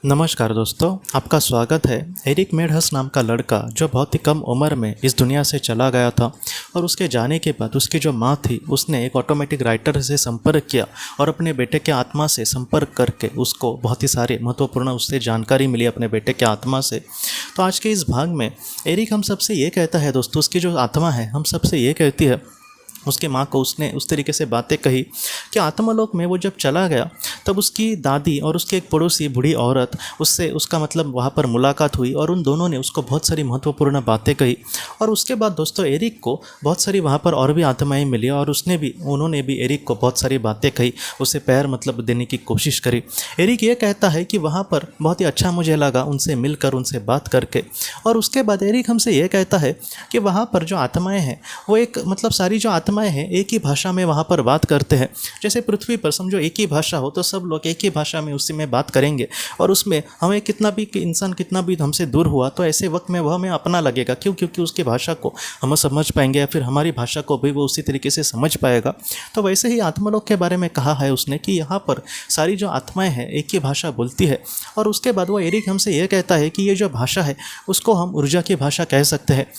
नमस्कार दोस्तों, आपका स्वागत है। एरिक मेडहस नाम का लड़का जो बहुत ही कम उम्र में इस दुनिया से चला गया था और उसके जाने के बाद उसकी जो माँ थी उसने एक ऑटोमेटिक राइटर से संपर्क किया और अपने बेटे के आत्मा से संपर्क करके उसको बहुत ही सारे महत्वपूर्ण उससे जानकारी मिली अपने बेटे के आत्मा से। तो आज के इस भाग में एरिक हम सबसे ये कहता है दोस्तों, उसकी जो आत्मा है हम सबसे ये कहती है, उसके माँ को उसने उस तरीके से बातें कही कि आत्मलोक में वो जब चला गया तब उसकी दादी और उसके एक पड़ोसी बूढ़ी औरत उससे उसका मतलब वहाँ पर मुलाकात हुई और उन दोनों ने उसको बहुत सारी महत्वपूर्ण बातें कही। और उसके बाद दोस्तों एरिक को बहुत सारी वहाँ पर और भी आत्माएं मिली और उन्होंने भी एरिक को बहुत सारी बातें कही, उसे पैर मतलब देने की कोशिश करी। एरिक ये कहता है कि वहाँ पर बहुत ही अच्छा मुझे लगा उनसे मिलकर, उनसे बात करके। और उसके बाद एरिक हमसे ये कहता है कि वहाँ पर जो आत्माएँ हैं वो एक मतलब सारी जो आत्माएँ हैं एक ही भाषा में वहाँ पर बात करते हैं। जैसे पृथ्वी पर समझो एक ही भाषा हो तो सब लोग एक ही भाषा में उसी में बात करेंगे और उसमें हमें कितना भी इंसान कितना भी हमसे दूर हुआ तो ऐसे वक्त में वह हमें अपना लगेगा। क्यों? क्योंकि उसकी भाषा को हम समझ पाएंगे या फिर हमारी भाषा को भी वो उसी तरीके से समझ पाएगा। तो वैसे ही आत्मलोक के बारे में कहा है उसने कि यहाँ पर सारी जो आत्माएँ हैं एक ही भाषा बोलती है। और उसके बाद वो एरिक हमसे ये कहता है कि ये जो भाषा है उसको हम ऊर्जा की भाषा कह सकते हैं।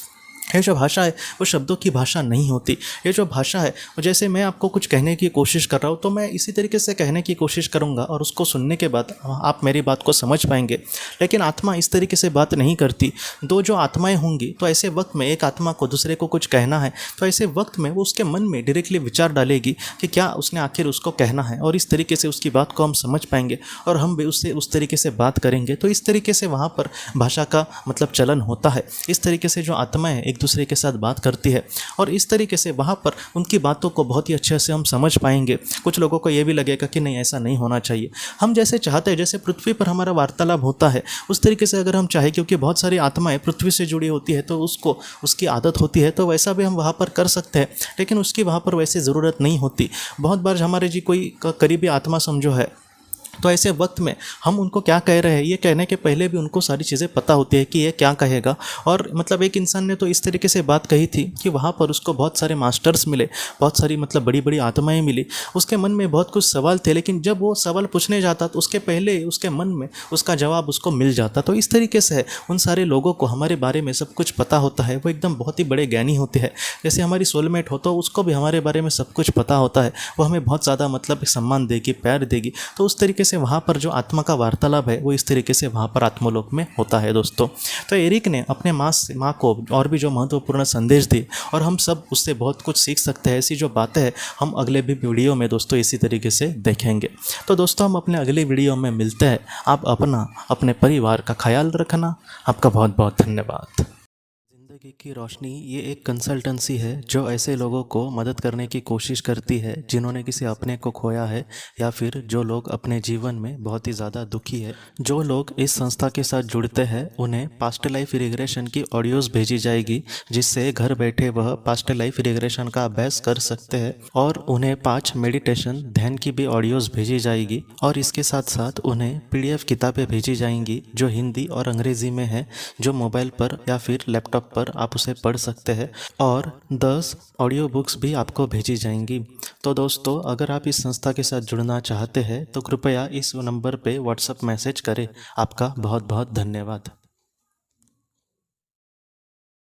ये जो भाषा है वो शब्दों की भाषा नहीं होती। ये जो भाषा है जैसे मैं आपको कुछ कहने की कोशिश कर रहा हूँ तो मैं इसी तरीके से कहने की कोशिश करूँगा और उसको सुनने के बाद आप मेरी बात को समझ पाएंगे। लेकिन आत्मा इस तरीके से बात नहीं करती। दो जो आत्माएं होंगी तो ऐसे वक्त में एक आत्मा को दूसरे को कुछ कहना है तो ऐसे वक्त में वो उसके मन में डायरेक्टली विचार डालेगी कि क्या उसने आखिर उसको कहना है, और इस तरीके से उसकी बात को हम समझ पाएंगे और हम भी उससे उस तरीके से बात करेंगे। तो इस तरीके से वहाँ पर भाषा का मतलब चलन होता है। इस तरीके से जो आत्माएं एक दूसरे के साथ बात करती है और इस तरीके से वहाँ पर उनकी बातों को बहुत ही अच्छे से हम समझ पाएंगे। कुछ लोगों को ये भी लगेगा कि नहीं ऐसा नहीं होना चाहिए, हम जैसे चाहते हैं, जैसे पृथ्वी पर हमारा वार्तालाप होता है उस तरीके से अगर हम चाहें, क्योंकि बहुत सारी आत्माएं पृथ्वी से जुड़ी होती है तो उसको उसकी आदत होती है तो वैसा भी हम वहाँ पर कर सकते हैं। लेकिन उसकी वहाँ पर वैसे ज़रूरत नहीं होती। बहुत बार हमारे जी कोई करीबी आत्मा समझो है तो ऐसे वक्त में हम उनको क्या कह रहे हैं ये कहने के पहले भी उनको सारी चीज़ें पता होती है कि ये क्या कहेगा। और मतलब एक इंसान ने तो इस तरीके से बात कही थी कि वहाँ पर उसको बहुत सारे मास्टर्स मिले, बहुत सारी मतलब बड़ी बड़ी आत्माएं मिली। उसके मन में बहुत कुछ सवाल थे लेकिन जब वो सवाल पूछने जाता तो उसके पहले उसके मन में उसका जवाब उसको मिल जाता। तो इस तरीके से उन सारे लोगों को हमारे बारे में सब कुछ पता होता है। वो एकदम बहुत ही बड़े ज्ञानी होते हैं। जैसे हमारी सोलमेट हो तो उसको भी हमारे बारे में सब कुछ पता होता है। वो हमें बहुत ज़्यादा मतलब सम्मान देगी, प्यार देगी। तो उस तरीके से वहाँ पर जो आत्मा का वार्तालाप है वो इस तरीके से वहाँ पर आत्मलोक में होता है दोस्तों। तो एरिक ने अपने माँ को और भी जो महत्वपूर्ण संदेश दिए और हम सब उससे बहुत कुछ सीख सकते हैं। ऐसी जो बातें हैं हम अगले भी वीडियो में दोस्तों इसी तरीके से देखेंगे। तो दोस्तों हम अपने अगले वीडियो में मिलते हैं। आप अपने परिवार का ख्याल रखना। आपका बहुत बहुत धन्यवाद। ज़िंदगी की रोशनी ये एक कंसल्टेंसी है जो ऐसे लोगों को मदद करने की कोशिश करती है जिन्होंने किसी अपने को खोया है या फिर जो लोग अपने जीवन में बहुत ही ज़्यादा दुखी है। जो लोग इस संस्था के साथ जुड़ते हैं उन्हें पास्ट लाइफ रिग्रेशन की ऑडियोज़ भेजी जाएगी जिससे घर बैठे वह पास्ट लाइफ रिग्रेशन का अभ्यास कर सकते हैं। और उन्हें 5 मेडिटेशन ध्यान की भी ऑडियोज़ भेजी जाएगी और इसके साथ साथ उन्हें PDF किताबें भेजी जाएंगी जो हिंदी और अंग्रेज़ी में है, जो मोबाइल पर या फिर लैपटॉप पर आप उसे पढ़ सकते हैं। और 10 ऑडियो बुक्स भी आपको भेजी जाएंगी। तो दोस्तों अगर आप इस संस्था के साथ जुड़ना चाहते हैं तो कृपया इस नंबर पे व्हाट्सएप मैसेज करें। आपका बहुत बहुत धन्यवाद।